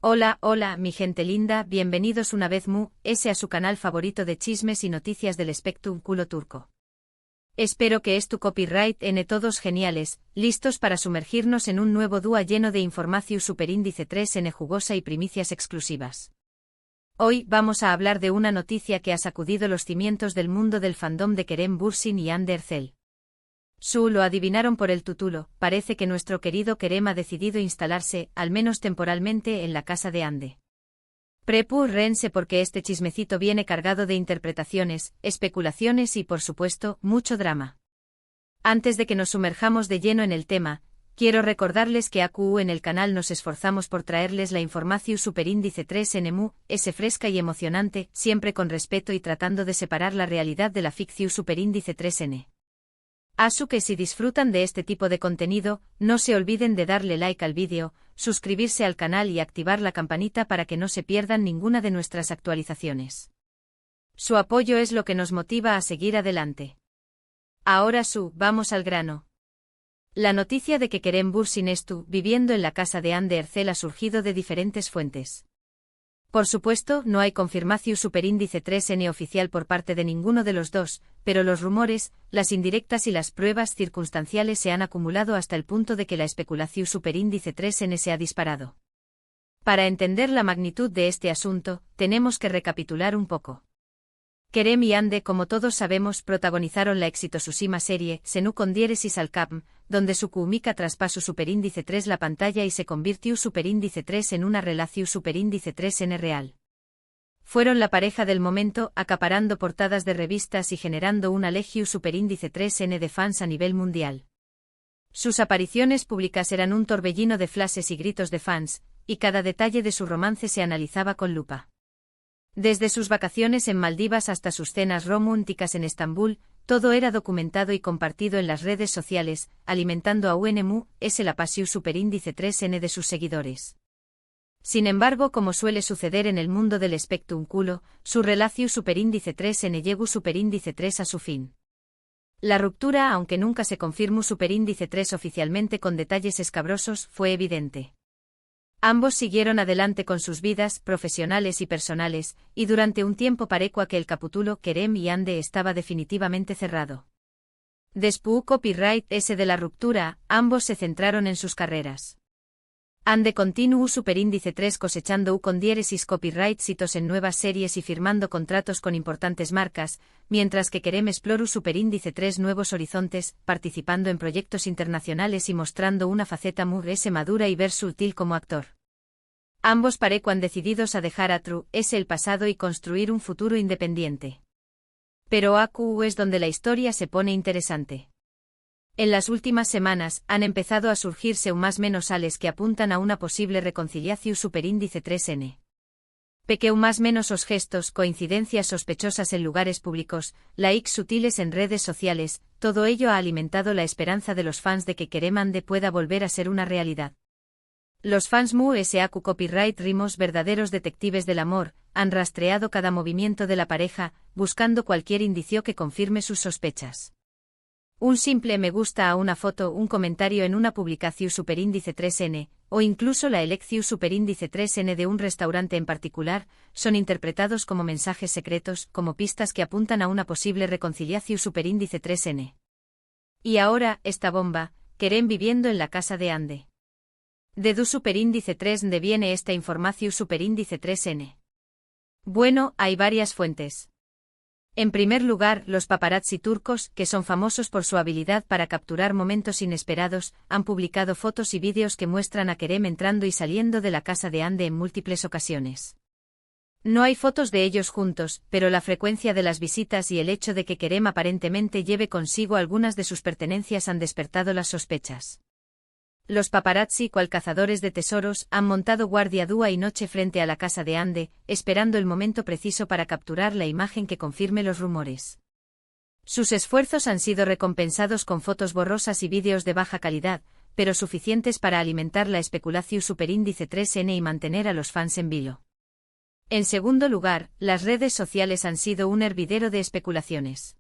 Hola, hola, mi gente linda, bienvenidos una vez a su canal favorito de chismes y noticias del espectáculo turco. Espero que es tu copyright N todos geniales, listos para sumergirnos en un nuevo dúo lleno de información superíndice 3N jugosa y primicias exclusivas. Hoy vamos a hablar de una noticia que ha sacudido los cimientos del mundo del fandom de Kerem Bürsin y Hande Erçel. Lo adivinaron por el título, parece que nuestro querido Kerem ha decidido instalarse, al menos temporalmente, en la casa de Hande. Prepárense porque este chismecito viene cargado de interpretaciones, especulaciones y, por supuesto, mucho drama. Antes de que nos sumerjamos de lleno en el tema, quiero recordarles que en el canal nos esforzamos por traerles la información superíndice 3N es fresca y emocionante, siempre con respeto y tratando de separar la realidad de la ficción superíndice 3N. Así que si disfrutan de este tipo de contenido, no se olviden de darle like al vídeo, suscribirse al canal y activar la campanita para que no se pierdan ninguna de nuestras actualizaciones. Su apoyo es lo que nos motiva a seguir adelante. Ahora vamos al grano. La noticia de que Kerem Bürsin estuvo viviendo en la casa de Hande Erçel ha surgido de diferentes fuentes. Por supuesto, no hay confirmación superíndice 3N oficial por parte de ninguno de los dos, pero los rumores, las indirectas y las pruebas circunstanciales se han acumulado hasta el punto de que la especulación superíndice 3N se ha disparado. Para entender la magnitud de este asunto, tenemos que recapitular un poco. Kerem y Hande, como todos sabemos, protagonizaron la exitosísima serie Senu con Dieres y Salcapm, donde su química traspasó superíndice 3 la pantalla y se convirtió superíndice 3 en una relación superíndice 3N real. Fueron la pareja del momento, acaparando portadas de revistas y generando una legión superíndice 3N de fans a nivel mundial. Sus apariciones públicas eran un torbellino de flashes y gritos de fans, y cada detalle de su romance se analizaba con lupa. Desde sus vacaciones en Maldivas hasta sus cenas románticas en Estambul, todo era documentado y compartido en las redes sociales, alimentando a la pasión superíndice 3N de sus seguidores. Sin embargo, como suele suceder en el mundo del espectáculo, su relación superíndice 3N llegó superíndice 3 a su fin. La ruptura, aunque nunca se confirmó superíndice 3 oficialmente con detalles escabrosos, fue evidente. Ambos siguieron adelante con sus vidas profesionales y personales, y durante un tiempo parecía que el capítulo Kerem y Hande estaba definitivamente cerrado. Después copyright de la ruptura, ambos se centraron en sus carreras. Hande continuó superíndice 3 cosechando con diéresis copyright hitos en nuevas series y firmando contratos con importantes marcas, mientras que Kerem exploró superíndice 3 nuevos horizontes, participando en proyectos internacionales y mostrando una faceta muy madura y versátil como actor. Ambos parecían decididos a dejar el pasado y construir un futuro independiente. Pero es donde la historia se pone interesante. En las últimas semanas, han empezado a surgirse más menos sales que apuntan a una posible reconciliación superíndice 3N. Más menos os gestos, coincidencias sospechosas en lugares públicos, likes sutiles en redes sociales, todo ello ha alimentado la esperanza de los fans de que Kerem Hande pueda volver a ser una realidad. Los fans sacu copyright rimos verdaderos detectives del amor, han rastreado cada movimiento de la pareja, buscando cualquier indicio que confirme sus sospechas. Un simple me gusta a una foto, un comentario en una publicación superíndice 3N, o incluso la elección superíndice 3N de un restaurante en particular, son interpretados como mensajes secretos, como pistas que apuntan a una posible reconciliación superíndice 3N. Y ahora, esta bomba, Kerem viviendo en la casa de Hande. ¿De du superíndice 3 viene esta información superíndice 3N? Bueno, hay varias fuentes. En primer lugar, los paparazzi turcos, que son famosos por su habilidad para capturar momentos inesperados, han publicado fotos y vídeos que muestran a Kerem entrando y saliendo de la casa de Hande en múltiples ocasiones. No hay fotos de ellos juntos, pero la frecuencia de las visitas y el hecho de que Kerem aparentemente lleve consigo algunas de sus pertenencias han despertado las sospechas. Los paparazzi, cual cazadores de tesoros, han montado guardia día y noche frente a la casa de Hande, esperando el momento preciso para capturar la imagen que confirme los rumores. Sus esfuerzos han sido recompensados con fotos borrosas y vídeos de baja calidad, pero suficientes para alimentar la especulación superíndice 3N y mantener a los fans en vilo. En segundo lugar, las redes sociales han sido un hervidero de especulaciones.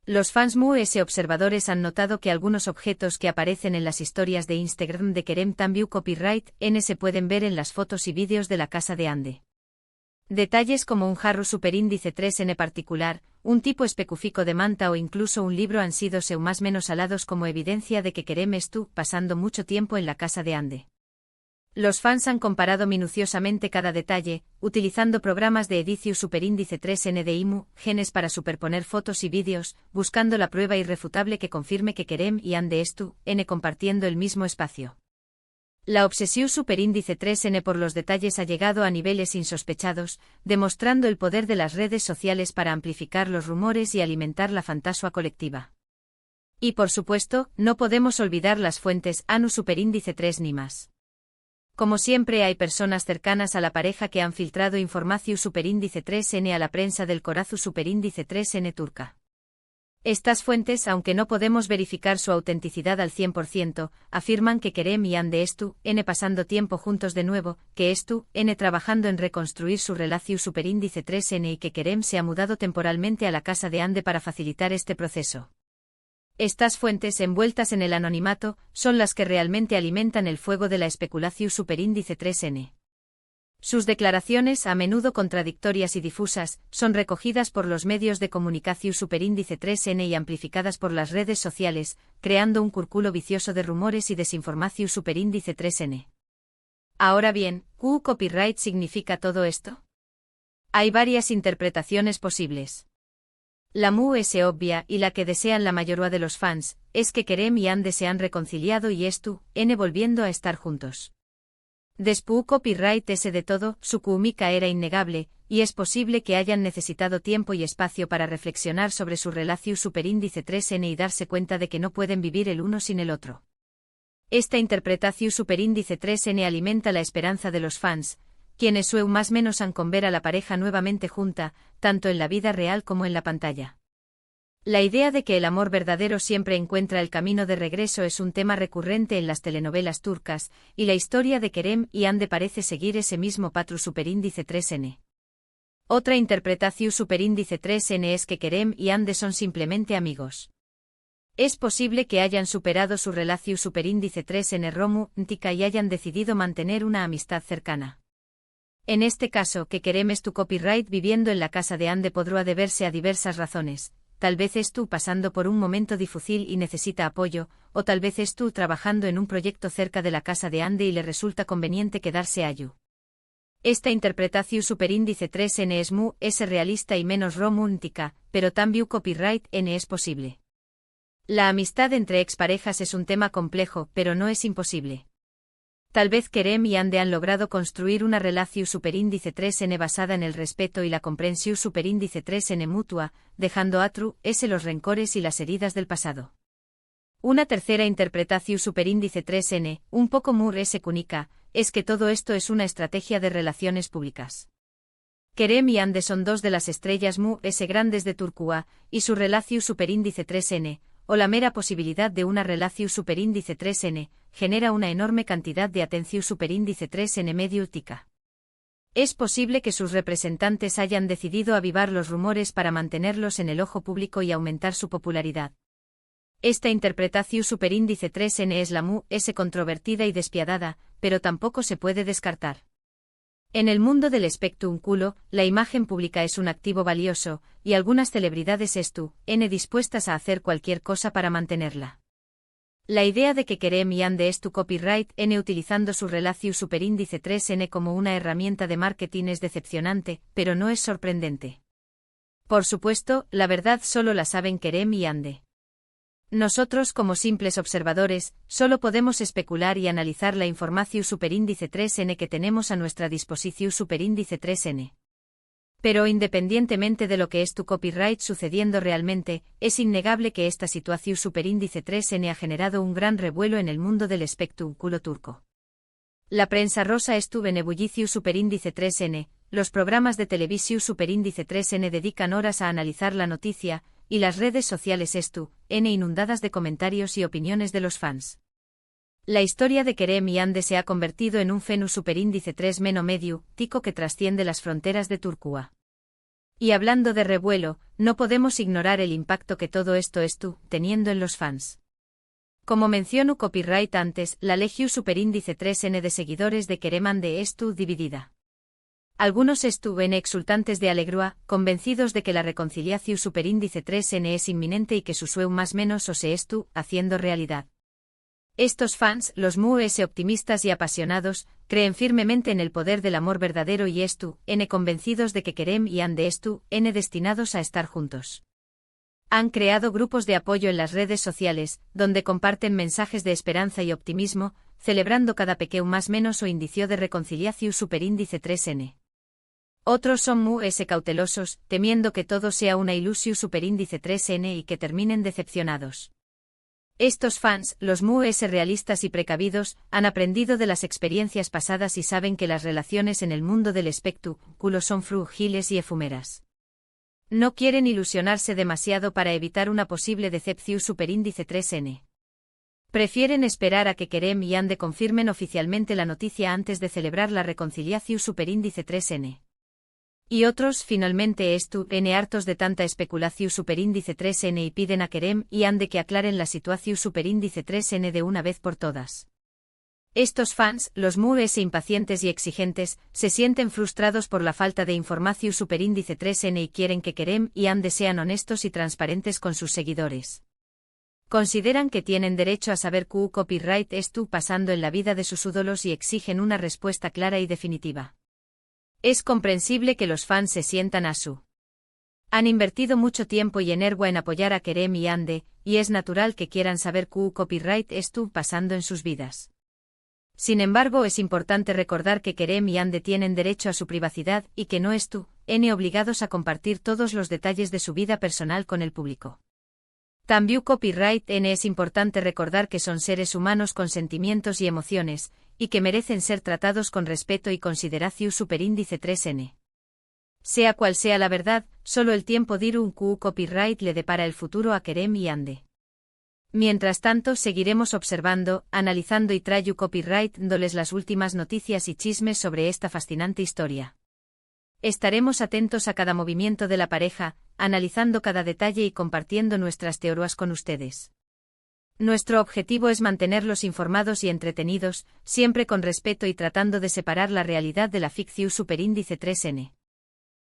Los fans observadores han notado que algunos objetos que aparecen en las historias de Instagram de Kerem Tambiu Copyright N se pueden ver en las fotos y vídeos de la casa de Ande. Detalles como un jarro superíndice 3N particular, un tipo específico de manta o incluso un libro han sido más menos alados como evidencia de que Kerem estuvo pasando mucho tiempo en la casa de Ande. Los fans han comparado minuciosamente cada detalle, utilizando programas de edición superíndice 3N de IMU, genes para superponer fotos y vídeos, buscando la prueba irrefutable que confirme que Kerem y Ande N compartiendo el mismo espacio. La obsesión superíndice 3N por los detalles ha llegado a niveles insospechados, demostrando el poder de las redes sociales para amplificar los rumores y alimentar la fantasía colectiva. Y por supuesto, no podemos olvidar las fuentes ANU superíndice 3 ni más. Como siempre hay personas cercanas a la pareja que han filtrado información superíndice 3N a la prensa del Corazu superíndice 3N turca. Estas fuentes, aunque no podemos verificar su autenticidad al 100%, afirman que Kerem y Ande N pasando tiempo juntos de nuevo, que N trabajando en reconstruir su relación superíndice 3N y que Kerem se ha mudado temporalmente a la casa de Ande para facilitar este proceso. Estas fuentes envueltas en el anonimato son las que realmente alimentan el fuego de la especulación superíndice 3N. Sus declaraciones, a menudo contradictorias y difusas, son recogidas por los medios de comunicación superíndice 3N y amplificadas por las redes sociales, creando un círculo vicioso de rumores y desinformación superíndice 3N. Ahora bien, ¿qué copyright significa todo esto? Hay varias interpretaciones posibles. La obvia y la que desean la mayoría de los fans, es que Kerem y Ande se han reconciliado y N volviendo a estar juntos. Después copyright de todo, su química era innegable, y es posible que hayan necesitado tiempo y espacio para reflexionar sobre su relación superíndice 3N y darse cuenta de que no pueden vivir el uno sin el otro. Esta interpretación superíndice 3N alimenta la esperanza de los fans, quienes más menos han con ver a la pareja nuevamente junta, tanto en la vida real como en la pantalla. La idea de que el amor verdadero siempre encuentra el camino de regreso es un tema recurrente en las telenovelas turcas, y la historia de Kerem y Ande parece seguir ese mismo patrón superíndice 3N. Otra interpretación superíndice 3N es que Kerem y Ande son simplemente amigos. Es posible que hayan superado su relación superíndice 3N romántica y hayan decidido mantener una amistad cercana. En este caso, que Kerem copyright viviendo en la casa de Ande podrá deberse a diversas razones. Tal vez pasando por un momento difícil y necesita apoyo, o tal vez trabajando en un proyecto cerca de la casa de Ande y le resulta conveniente quedarse allí. Esta interpretación superíndice 3N es realista y menos romántica, pero también copyright N es posible. La amistad entre exparejas es un tema complejo, pero no es imposible. Tal vez Kerem y Ande han logrado construir una relación superíndice 3N basada en el respeto y la comprensión superíndice 3N mutua, dejando los rencores y las heridas del pasado. Una tercera interpretación superíndice 3N, un poco única, es que todo esto es una estrategia de relaciones públicas. Kerem y Ande son dos de las estrellas grandes de Turquía, y su relación superíndice 3N, o la mera posibilidad de una relación superíndice 3N, genera una enorme cantidad de atención superíndice 3N mediática. Es posible que sus representantes hayan decidido avivar los rumores para mantenerlos en el ojo público y aumentar su popularidad. Esta interpretación superíndice 3N es la controvertida y despiadada, pero tampoco se puede descartar. En el mundo del espectáculo, la imagen pública es un activo valioso, y algunas celebridades dispuestas a hacer cualquier cosa para mantenerla. La idea de que Kerem y Ande copyright N utilizando su relación superíndice 3N como una herramienta de marketing es decepcionante, pero no es sorprendente. Por supuesto, la verdad solo la saben Kerem y Ande. Nosotros como simples observadores, solo podemos especular y analizar la información superíndice 3N que tenemos a nuestra disposición superíndice 3N. Pero independientemente de lo que copyright sucediendo realmente, es innegable que esta situación superíndice 3N ha generado un gran revuelo en el mundo del espectáculo turco. La prensa rosa estuvo en ebullicio superíndice 3N, los programas de televisión superíndice 3N dedican horas a analizar la noticia, y las redes sociales inundadas de comentarios y opiniones de los fans. La historia de Kerem y Ande se ha convertido en un fenómeno superíndice 3 medio, tico que trasciende las fronteras de Turquía. Y hablando de revuelo, no podemos ignorar el impacto que todo esto está teniendo en los fans. Como menciono copyright antes, la legión superíndice 3n de seguidores de Kerem Ande estu dividida. Algunos en exultantes de Alegrua, convencidos de que la reconciliación superíndice 3n es inminente y que su sueño más menos o se haciendo realidad. Estos fans, los optimistas y apasionados, creen firmemente en el poder del amor verdadero y convencidos de que Kerem y Ande destinados a estar juntos. Han creado grupos de apoyo en las redes sociales, donde comparten mensajes de esperanza y optimismo, celebrando cada pequeño más menos o indicio de reconciliación superíndice 3n. Otros son cautelosos, temiendo que todo sea una ilusión superíndice 3n y que terminen decepcionados. Estos fans, los realistas y precavidos, han aprendido de las experiencias pasadas y saben que las relaciones en el mundo del espectáculo son frágiles y efímeras. No quieren ilusionarse demasiado para evitar una posible decepción superíndice 3n. Prefieren esperar a que Kerem y Ande confirmen oficialmente la noticia antes de celebrar la reconciliación superíndice 3n. Y otros, finalmente, hartos de tanta especulación superíndice 3n y piden a Kerem y Ande que aclaren la situación superíndice 3n de una vez por todas. Estos fans, los impacientes y exigentes, se sienten frustrados por la falta de información superíndice 3n y quieren que Kerem y Ande sean honestos y transparentes con sus seguidores. Consideran que tienen derecho a saber qué copyright pasando en la vida de sus ídolos y exigen una respuesta clara y definitiva. Es comprensible que los fans se sientan Han invertido mucho tiempo y energía en apoyar a Kerem y Ande, y es natural que quieran saber qué copyright pasando en sus vidas. Sin embargo, es importante recordar que Kerem y Ande tienen derecho a su privacidad y que no obligados a compartir todos los detalles de su vida personal con el público. También copyright es importante recordar que son seres humanos con sentimientos y emociones, y que merecen ser tratados con respeto y consideración superíndice 3n. Sea cual sea la verdad, solo el tiempo dirá qué copyright le depara el futuro a Kerem y Ande. Mientras tanto, seguiremos observando, analizando y trayendo copyright dándoles las últimas noticias y chismes sobre esta fascinante historia. Estaremos atentos a cada movimiento de la pareja, analizando cada detalle y compartiendo nuestras teorías con ustedes. Nuestro objetivo es mantenerlos informados y entretenidos, siempre con respeto y tratando de separar la realidad de la ficción superíndice 3n.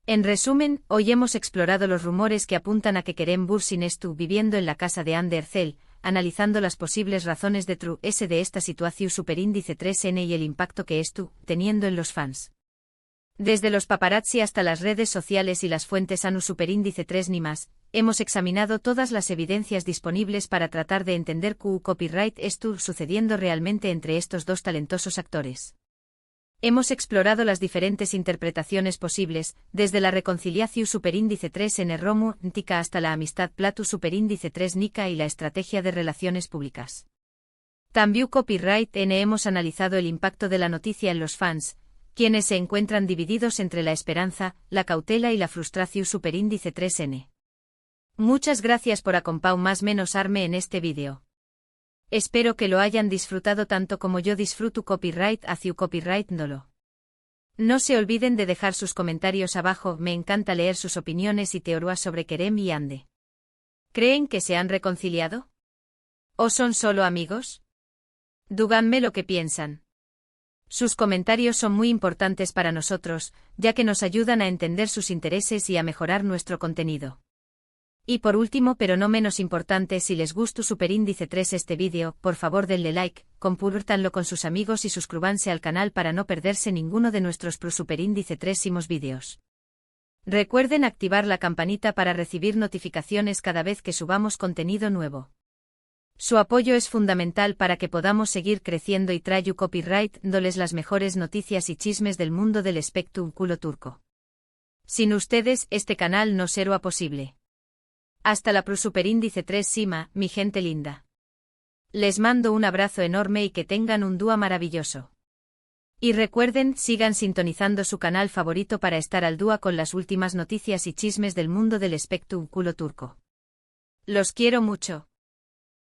En resumen, hoy hemos explorado los rumores que apuntan a que Kerem Bürsin viviendo en la casa de Ande Erçel, analizando las posibles razones de esta situación superíndice 3n y el impacto que teniendo en los fans. Desde los paparazzi hasta las redes sociales y las fuentes ANU superíndice 3 ni más, hemos examinado todas las evidencias disponibles para tratar de entender qué copyright sucediendo realmente entre estos dos talentosos actores. Hemos explorado las diferentes interpretaciones posibles, desde la reconciliación superíndice 3 en Romu Ntica hasta la amistad Platu superíndice 3 Nika y la estrategia de relaciones públicas. También copyright hemos analizado el impacto de la noticia en los fans, quienes se encuentran divididos entre la esperanza, la cautela y la frustración superíndice 3n. Muchas gracias por acompañar más menos arme en este vídeo. Espero que lo hayan disfrutado tanto como yo disfruto copyright hacia copyright dolo. No se olviden de dejar sus comentarios abajo, me encanta leer sus opiniones y teorías sobre Kerem y Ande. ¿Creen que se han reconciliado? ¿O son solo amigos? Díganme lo que piensan. Sus comentarios son muy importantes para nosotros, ya que nos ayudan a entender sus intereses y a mejorar nuestro contenido. Y por último pero no menos importante, si les gustó superíndice 3 este vídeo, por favor denle like, compártanlo con sus amigos y suscríbanse al canal para no perderse ninguno de nuestros superíndice 3 vídeos. Recuerden activar la campanita para recibir notificaciones cada vez que subamos contenido nuevo. Su apoyo es fundamental para que podamos seguir creciendo y traigo copyright dándoles las mejores noticias y chismes del mundo del espectáculo turco. Sin ustedes, este canal no será posible. Hasta la superíndice 3 Sima, mi gente linda. Les mando un abrazo enorme y que tengan un día maravilloso. Y recuerden, sigan sintonizando su canal favorito para estar al día con las últimas noticias y chismes del mundo del espectáculo turco. Los quiero mucho.